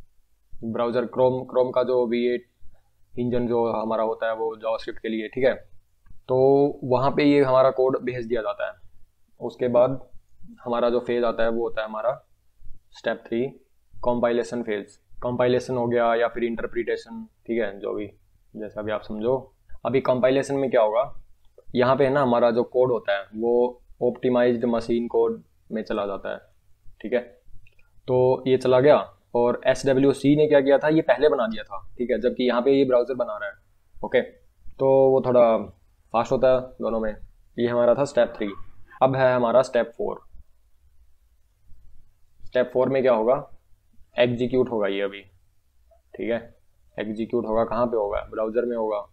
ब्राउजर क्रोम का जो V8 इंजन जो हमारा होता है वो जावास्क्रिप्ट के लिए। ठीक है, तो वहाँ पे ये हमारा कोड भेज दिया जाता है। उसके बाद हमारा जो फेज आता है वो होता है हमारा स्टेप 3 कंपाइलेशन फेज। कंपाइलेशन हो गया या फिर इंटरप्रिटेशन, ठीक है, जो भी जैसा भी आप समझो। अभी कंपाइलेशन में क्या होगा, यहाँ पे है ना हमारा जो कोड होता है वो ऑप्टिमाइज्ड मशीन कोड में चला जाता है, ठीक है। तो ये चला गया, और SWC ने क्या किया था, ये पहले बना दिया था, ठीक है, जबकि यहाँ पे ये ब्राउज़र बना रहा है, ओके। तो वो थोड़ा फास्ट होता है दोनों में। ये हमारा था स्टेप 3। अब है हमारा स्टेप 4। स्टेप 4 में क्या होगा, एग्जीक्यूट होगा ये अभी, ठीक है। एग्जीक्यूट होगा, कहाँ पे होगा, ब्राउज़र में होगा,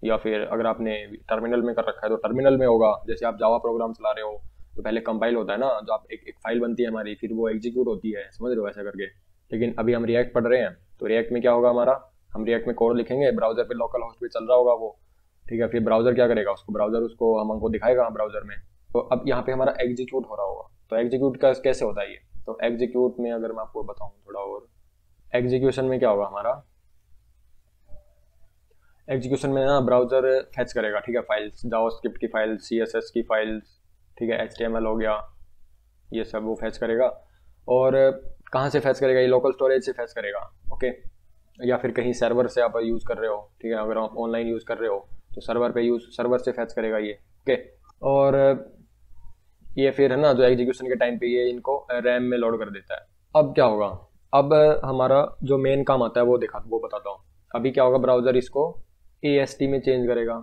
या फिर अगर आपने टर्मिनल में कर रखा है तो टर्मिनल में होगा। जैसे आप जावा प्रोग्राम चला रहे हो तो पहले कंपाइल होता है ना, जो आप एक फाइल बनती है हमारी, फिर वो एग्जीक्यूट होती है, समझ रहे हो, ऐसा करके। लेकिन अभी हम रिएक्ट पढ़ रहे हैं, तो रिएक्ट में क्या होगा हमारा, हम रिएक्ट में कोड लिखेंगे, ब्राउज़र पे लोकल होस्ट पे चल रहा होगा वो, ठीक है। फिर ब्राउज़र क्या करेगा, ब्राउज़र उसको हमको दिखाएगा ब्राउज़र में। तो अब यहाँ पे हमारा एग्जीक्यूट हो रहा होगा। तो एग्जीक्यूट का कैसे होता है ये, तो एग्जीक्यूट में अगर मैं आपको बताऊँ थोड़ा और, एग्जीक्यूशन में क्या होगा हमारा, एग्जीक्यूशन में ना ब्राउज़र फैच करेगा, ठीक है, फाइल्स, जावास्क्रिप्ट की फाइल, CSS की फाइल्स, ठीक है, HTML हो गया, ये सब वो फैच करेगा। और कहाँ से फैच करेगा, ये लोकल स्टोरेज से फैच करेगा, ओके, या फिर कहीं सर्वर से आप यूज़ कर रहे हो, ठीक है, अगर आप ऑनलाइन यूज़ कर रहे हो तो सर्वर से फैच करेगा ये, ओके। और ये फिर है ना, जो एग्जीक्यूशन के टाइम पे ये इनको रैम में लोड कर देता है। अब क्या होगा, अब हमारा जो मेन काम आता है वो बताता हूँ। अभी क्या होगा, ब्राउज़र इसको AST में चेंज करेगा,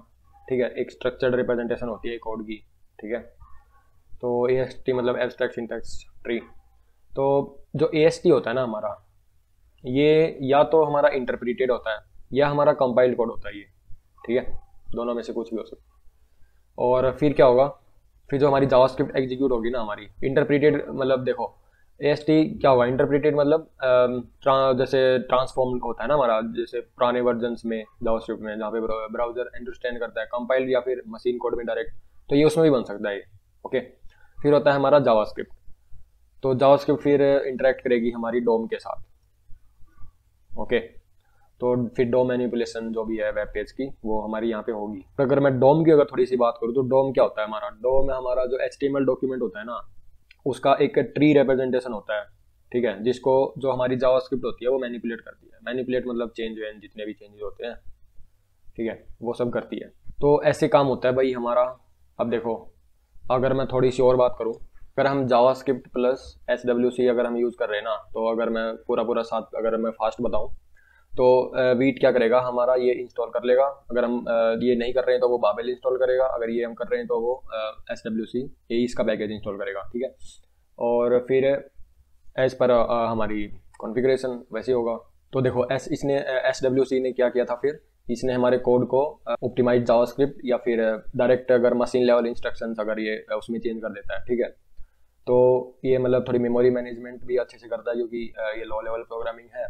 ठीक है, एक स्ट्रक्चर्ड रिप्रेजेंटेशन होती है कोड की, ठीक है। तो AST मतलब एब्स्ट्रैक्ट सिंटैक्स ट्री। तो जो AST होता है ना हमारा, ये या तो हमारा इंटरप्रिटेड होता है या हमारा कंपाइल्ड कोड होता है ये, ठीक है, दोनों में से कुछ भी हो सकता है। और फिर क्या होगा, फिर जो हमारी जावास्क्रिप्ट एग्जीक्यूट होगी ना हमारी, इंटरप्रिटेड मतलब देखो AST क्या होगा, इंटरप्रिटेड मतलब जैसे ट्रांसफॉर्म होता है ना हमारा, जैसे पुराने वर्जन्स में जावास्क्रिप्ट में, जहाँ पे ब्राउज़र अंडरस्टैंड करता है कंपाइल्ड या फिर मशीन कोड में डायरेक्ट, तो ये उसमें भी बन सकता है ये, ओके। फिर होता है हमारा जावास्क्रिप्ट। तो जावास्क्रिप्ट फिर इंटरेक्ट करेगी हमारी डोम के साथ, ओके। तो फिर डोम मैनिपुलेशन जो भी है वेब पेज की, वो हमारी यहाँ पे होगी। तो अगर मैं डोम की अगर थोड़ी सी बात करूँ, तो डोम क्या होता है हमारा, डोम हमारा जो HTML डॉक्यूमेंट होता है ना, उसका एक ट्री रिप्रेजेंटेशन होता है, ठीक है, जिसको जो हमारी जावास्क्रिप्ट होती है वो मैनिपुलेट करती है। मैनिपुलेट मतलब चेंज वेंज, जितने भी चेंजेस होते हैं, ठीक है, वो सब करती है। तो ऐसे काम होता है भाई हमारा। अब देखो, अगर मैं थोड़ी सी और बात करूँ, अगर हम जावास्क्रिप्ट प्लस SWC अगर हम यूज़ कर रहे हैं ना, तो अगर मैं पूरा साथ अगर मैं फास्ट बताऊँ, तो वीट क्या करेगा हमारा, ये इंस्टॉल कर लेगा। अगर हम ये नहीं कर रहे हैं तो वो बाबेल इंस्टॉल करेगा। अगर ये हम कर रहे हैं तो वो SWC ये इसका पैकेज इंस्टॉल करेगा, ठीक है। और फिर एज पर हमारी कॉन्फ़िगरेशन वैसे होगा। तो देखो इसने SWC ने क्या किया था, फिर इसने हमारे कोड को ऑप्टिमाइज जावास्क्रिप्ट या फिर डायरेक्ट अगर मशीन लेवल इंस्ट्रक्शंस अगर ये उसमें चेंज कर देता है, ठीक है। तो ये मतलब थोड़ी मेमोरी मैनेजमेंट भी अच्छे से करता है, क्योंकि ये लो लेवल प्रोग्रामिंग है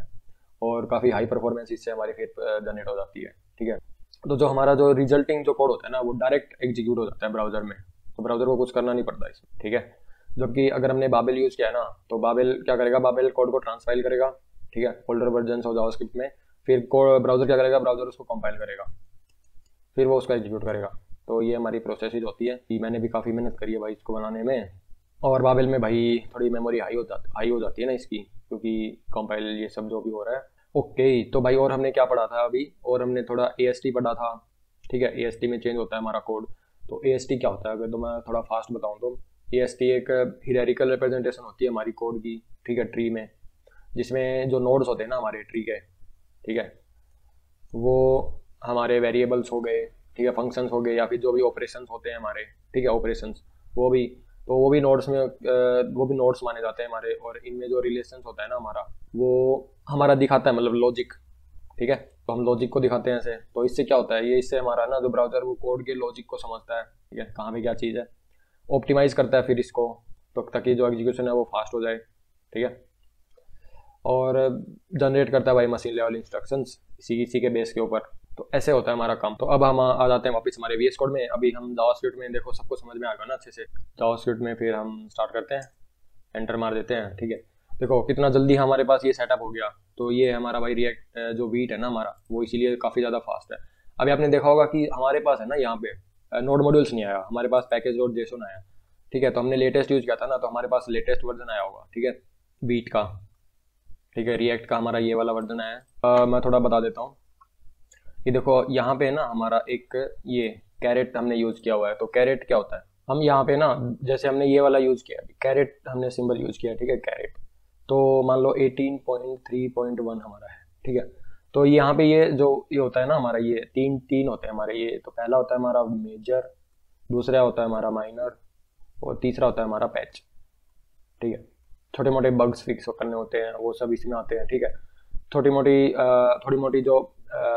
और काफ़ी हाई परफॉर्मेंस इससे हमारी फिर जनरेट हो जाती है, ठीक है। तो जो हमारा जो रिजल्टिंग जो कोड होता है ना, वो डायरेक्ट एग्जीक्यूट हो जाता है ब्राउज़र में, तो ब्राउज़र को कुछ करना नहीं पड़ता इसमें, ठीक है। जबकि अगर हमने बाबेल यूज़ किया है ना, तो बाबेल क्या करेगा, बाबेल कोड को ट्रांसफाइल करेगा, ठीक है, ओल्डर वर्जन ऑफ जावास्क्रिप्ट में। फिर ब्राउज़र क्या करेगा, ब्राउज़र उसको कंपाइल करेगा, फिर वो उसका एग्जीक्यूट करेगा। तो ये हमारी प्रोसेस होती है कि मैंने भी काफ़ी मेहनत करी है भाई इसको बनाने में। और बाबेल में भाई थोड़ी मेमोरी हाई हो जाती है ना इसकी, क्योंकि कंपाइल ये सब जो भी हो रहा है, ओके। तो भाई और हमने क्या पढ़ा था अभी, और हमने थोड़ा AST पढ़ा था, ठीक है। AST में चेंज होता है हमारा कोड। तो AST क्या होता है, अगर तो मैं थोड़ा फास्ट बताऊँ तो AST एक हियरार्किकल रिप्रेजेंटेशन होती है हमारी कोड की, ठीक है, ट्री में, जिसमें जो नोड्स होते हैं ना हमारे ट्री के, ठीक है, वो हमारे वेरिएबल्स हो गए, ठीक है, फंक्शंस हो गए, या फिर जो भी ऑपरेशंस होते हैं हमारे, ठीक है, ऑपरेशंस, वो भी, तो वो भी नोड्स में वो भी नोड्स माने जाते हैं हमारे। और इनमें जो रिलेशंस होता है ना हमारा, वो हमारा दिखाता है, मतलब लॉजिक, ठीक है। तो हम लॉजिक को दिखाते हैं ऐसे। तो इससे क्या होता है, ये इससे हमारा ना जो ब्राउज़र वो कोड के लॉजिक को समझता है, ठीक है, कहाँ पे क्या चीज़ है, ऑप्टिमाइज करता है फिर इसको, तो ताकि जो एग्जीक्यूशन है वो फास्ट हो जाए, ठीक है। और जनरेट करता है भाई मशीन लेवल इंस्ट्रक्शंस इसी के बेस के ऊपर। तो ऐसे होता है हमारा काम। तो अब हम आ जाते हैं वापस हमारे VS कोड में। अभी हम जावास्क्रिप्ट में, देखो सबको समझ में आ गया ना अच्छे से जावास्क्रिप्ट में। फिर हम स्टार्ट करते हैं, एंटर मार देते हैं, ठीक है। देखो कितना जल्दी हमारे पास ये सेटअप हो गया। तो ये हमारा भाई रिएक्ट जो वीट है ना हमारा, वो इसीलिए काफ़ी ज़्यादा फास्ट है। अभी आपने देखा होगा कि हमारे पास है ना यहाँ पे नोड मॉड्यूल्स नहीं आया, हमारे पास पैकेज.json आया, ठीक है। तो हमने लेटेस्ट यूज़ किया था ना, तो हमारे पास लेटेस्ट वर्जन आया होगा, ठीक है, वीट का, ठीक है। रिएक्ट का हमारा ये वाला वर्जन आया। मैं थोड़ा बता देता हूँ। ये देखो यहाँ पे ना हमारा एक ये कैरेट हमने यूज़ किया हुआ है। तो कैरेट क्या होता है, हम यहाँ पे ना, जैसे हमने ये वाला यूज़ किया, कैरेट हमने सिंबल यूज़ किया, ठीक है, कैरेट। तो मान लो 18.3.1 हमारा है, ठीक है। तो यहाँ पे ये होता है ना हमारा, ये तीन तीन होते हैं हमारे ये। तो पहला होता है हमारा मेजर, दूसरा होता है हमारा माइनर, और तीसरा होता है हमारा पैच, ठीक है। छोटे मोटे बग्स फिक्स करने होते हैं, वो सब इसमें आते हैं, ठीक है। थोड़ी मोटी जो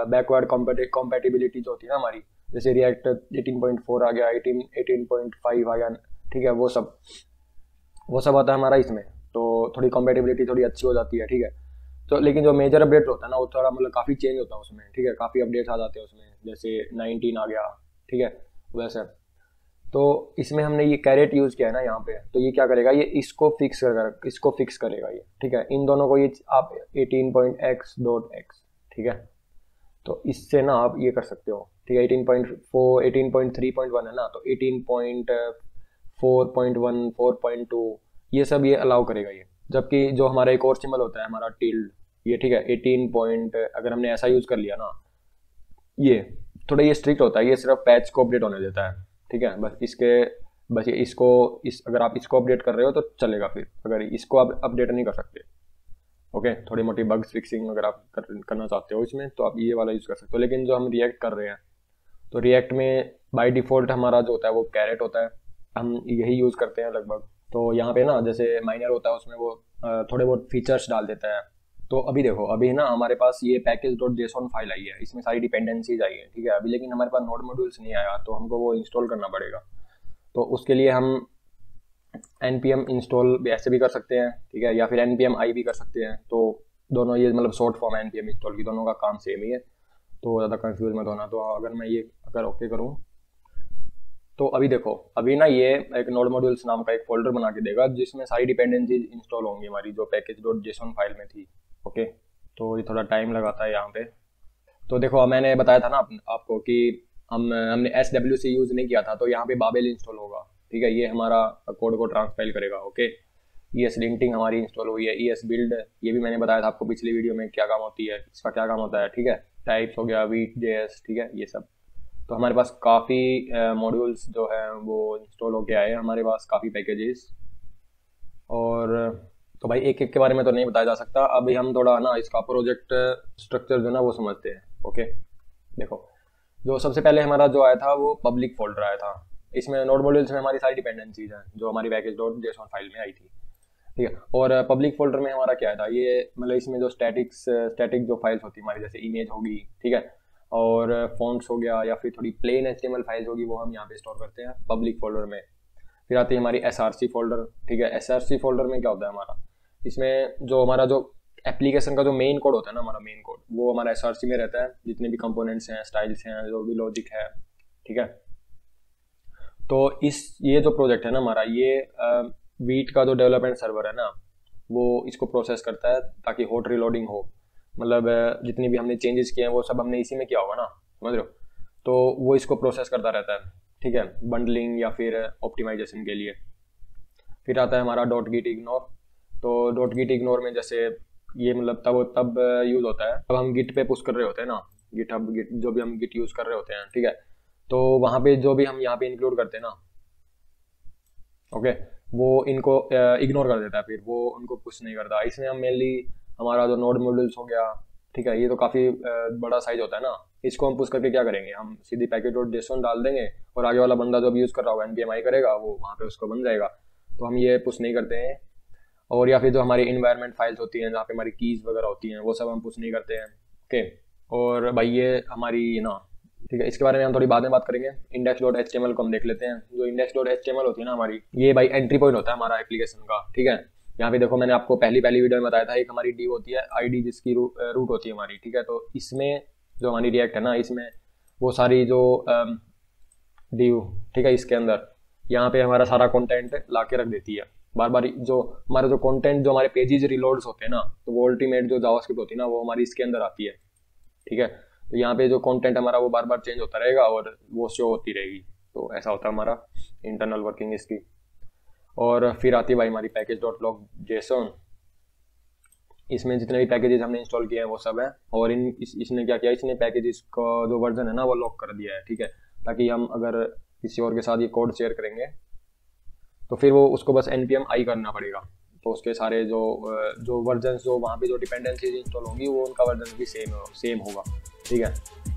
बैकवर्ड कॉम्पेटिबिलिटी जो होती है ना हमारी, जैसे रिएक्ट 18.4 आ गया, 18.5 आ गया, ठीक है, वो सब आता है हमारा इसमें। तो थोड़ी कॉम्पेटिबिलिटी थोड़ी अच्छी हो जाती है, ठीक है। तो लेकिन जो मेजर अपडेट होता है ना, वो थोड़ा मतलब काफ़ी चेंज होता है उसमें, ठीक है, काफ़ी अपडेट्स आ जाते हैं उसमें, जैसे 19 आ गया, ठीक है, वैसे। तो इसमें हमने ये कैरेट यूज़ किया है ना यहाँ पे, तो ये क्या करेगा, ये इसको फिक्स करेगा ये, ठीक है। इन दोनों को ये आप 18.x.x, ठीक है। तो इससे ना आप ये कर सकते हो, ठीक है। 18.3.1 है ना, तो 18.4.1, 4.2, ये सब ये अलाउ करेगा ये। जबकि जो हमारा एक और सिंबल होता है हमारा टिल्ड, ये, ठीक है, 18 पॉइंट, अगर हमने ऐसा यूज़ कर लिया ना, ये थोड़ा ये स्ट्रिक्ट होता है, ये सिर्फ पैच को अपडेट होने देता है, ठीक है। बस ये अगर आप इसको अपडेट कर रहे हो तो चलेगा, फिर अगर इसको आप अपडेट नहीं कर सकते, ओके। थोड़ी मोटी बग्स फिक्सिंग अगर आप करना चाहते हो इसमें, तो आप ये वाला यूज़ कर सकते हो। लेकिन जो हम रिएक्ट कर रहे हैं, तो रिएक्ट में बाय डिफ़ॉल्ट हमारा जो होता है वो कैरेट होता है, हम यही यूज़ करते हैं लगभग। तो यहाँ पे ना जैसे माइनर होता है, उसमें वो थोड़े बहुत फीचर्स डाल देता है। तो अभी देखो, अभी ना हमारे पास ये package.json फाइल आई है, इसमें सारी डिपेंडेंसीज आई है, ठीक है। अभी लेकिन हमारे पास नोड मॉड्यूल्स नहीं आया, तो हमको वो इंस्टॉल करना पड़ेगा। तो उसके लिए हम npm इंस्टॉल ऐसे भी कर सकते हैं, ठीक है, या फिर npm i भी कर सकते हैं। तो दोनों ये मतलब शॉर्ट फॉर्म है npm इंस्टॉल की, दोनों का काम सेम ही है, तो ज़्यादा कंफ्यूज मत होना। तो अगर ओके करूँ, तो अभी देखो, अभी ना ये एक नोड मॉड्यूल्स नाम का एक फोल्डर बना के देगा, जिसमें सारी डिपेंडेंसीज इंस्टॉल होंगी हमारी, जो package.json फाइल में थी, ओके। तो ये थोड़ा टाइम लगाता है यहाँ पे। तो देखो, मैंने बताया था ना आपको कि हमने SWC यूज़ नहीं किया था, तो यहाँ पे बाबेल इंस्टॉल होगा, ठीक है। ये हमारा कोड को ट्रांसपाइल करेगा, ओके। ES लिंटिंग हमारी इंस्टॉल हुई है, ES बिल्ड, ये भी मैंने बताया था आपको पिछली वीडियो में क्या काम होती है, इसका क्या काम होता है, ठीक है। टाइप्स हो गया, Vue.js, ठीक है, ये सब। तो हमारे पास काफ़ी मॉड्यूल्स जो है वो इंस्टॉल होके आए हैं हमारे पास, काफ़ी पैकेजेस। और तो भाई एक एक के बारे में तो नहीं बताया जा सकता, अभी हम थोड़ा ना इसका प्रोजेक्ट स्ट्रक्चर जो ना वो समझते हैं, ओके। देखो, जो सबसे पहले हमारा जो आया था वो पब्लिक फोल्डर आया था। इसमें नोड मॉड्यूल्स में हमारी सारी डिपेंडेंसीज हैं जो हमारी package.json फाइल में आई थी, ठीक है। और पब्लिक फोल्डर में हमारा क्या था, ये मतलब इसमें जो स्टैटिक जो फाइल्स होती है हमारी, जैसे इमेज होगी, ठीक है, और फॉन्ट्स हो गया, या फिर थोड़ी प्लेन HTML फाइल्स होगी, वो हम यहाँ पे स्टोर करते हैं पब्लिक फोल्डर में। फिर आती है हमारी SRC फोल्डर, ठीक है। SRC फोल्डर में क्या होता है हमारा, इसमें जो हमारा जो एप्लीकेशन का जो मेन कोड होता है ना, हमारा मेन कोड, वो हमारा SRC में रहता है, जितने भी कंपोनेंट्स हैं, स्टाइल्स हैं, जो भी लॉजिक है, ठीक है। तो ये जो प्रोजेक्ट है ना हमारा, ये वीट का जो डेवलपमेंट सर्वर है ना, वो इसको प्रोसेस करता है ताकि हॉट रीलोडिंग हो। मतलब जितनी भी हमने चेंजेस किए हैं वो सब हमने इसी में किया होगा ना, समझ रहे हो। तो वो इसको प्रोसेस करता रहता है, ठीक है, बंडलिंग या फिर ऑप्टिमाइजेशन के लिए। फिर आता है हमारा .git ignore। तो .git ignore में जैसे ये मतलब तब यूज़ होता है, तब हम गिट पे पुश कर रहे होते हैं ना, गिट जो भी हम गिट यूज़ कर रहे होते हैं, ठीक है। तो वहाँ पे जो भी हम यहाँ पे इंक्लूड करते हैं ना, ओके, वो इनको इग्नोर कर देता है, फिर वो उनको पुश नहीं करता। इसमें हम मेनली हमारा जो नोड मॉड्यूल्स हो गया, ठीक है, ये तो काफ़ी बड़ा साइज होता है ना, इसको हम पुश करके क्या करेंगे, हम सीधी package.json डाल देंगे, और आगे वाला बंदा जो भी यूज़ कर रहा होगा npm i करेगा, वो वहाँ पे उसको बन जाएगा। तो हम ये पुश नहीं करते हैं। और या फिर जो हमारी इन्वायरमेंट फाइल्स होती हैं, जहाँ पे हमारी कीज़ वगैरह होती हैं, वो सब हम पुश नहीं करते हैं, ओके। और भाई ये हमारी ना, ठीक है, इसके बारे में हम थोड़ी बाद में बात करेंगे। index.html को हम देख लेते हैं। जो index.html होती है ना हमारी, ये भाई एंट्री पॉइंट होता है हमारा एप्लीकेशन का, ठीक है। यहाँ पे देखो, मैंने आपको पहली वीडियो में बताया था, एक हमारी डी होती है आईडी, जिसकी रूट होती है हमारी, ठीक है। तो इसमें जो हमारी रिएक्ट है ना, इसमें वो सारी जो डी, ठीक है, इसके अंदर यहाँ पे हमारा सारा कंटेंट ला के रख देती है। बार बार जो हमारा जो कंटेंट, जो हमारे पेजेस रिलोड्स होते हैं ना, तो वो अल्टीमेट जो जावास्क्रिप्ट होती है ना, वो हमारी इसके अंदर आती है, ठीक है। तो यहाँ पे जो कंटेंट हमारा वो बार बार चेंज होता रहेगा और वो शो होती रहेगी। तो ऐसा होता है हमारा इंटरनल वर्किंग इसकी। और फिर आती है भाई हमारी package.log.json। इसमें जितने भी पैकेजेस हमने इंस्टॉल किए हैं वो सब है। और इसने क्या किया, इसने पैकेजेस का जो वर्जन है ना वो लॉक कर दिया है, ठीक है, ताकि हम अगर किसी और के साथ ये कोड शेयर करेंगे तो फिर वो उसको बस npm i करना पड़ेगा। तो उसके सारे जो वर्जन जो वहाँ पे जो डिपेंडेंसीज इंस्टॉल होंगी वो उनका वर्जन भी सेम होगा, ठीक है।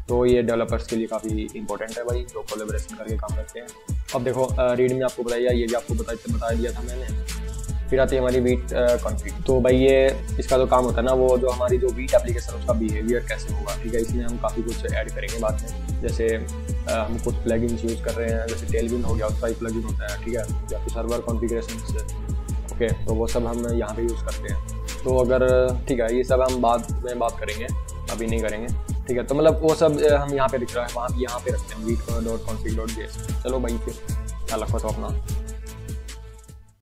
तो ये डेवलपर्स के लिए काफ़ी इंपॉर्टेंट है भाई, जो कोलेबोरेशन करके काम करते हैं। अब देखो रीड में आपको बताया, ये भी आपको बता दिया था मैंने। फिर आती है हमारी वीट कॉन्फ़िग। तो भाई ये इसका जो काम होता है ना, वो जो हमारी जो वीट एप्लीकेशन उसका बिहेवियर कैसे होगा, ठीक है। इसमें हम काफ़ी कुछ ऐड करेंगे बाद में। जैसे हम कुछ प्लगइन्स यूज़ कर रहे हैं, जैसे टेलविंड हो गया, उसका ही प्लगइन होता है, ठीक है, या फिर सर्वर कॉन्फ़िगरेशन, ओके। तो वो सब हम यहाँ पे यूज़ करते हैं। तो अगर ठीक है, ये सब हम बाद में बात करेंगे, अभी नहीं करेंगे, ठीक है। तो मतलब वो सब हम यहाँ पे दिख रहा है, वहाँ यहाँ पे रखते हैं वीट.config.js। चलो भाई फिर ख्याल रखो तो अपना।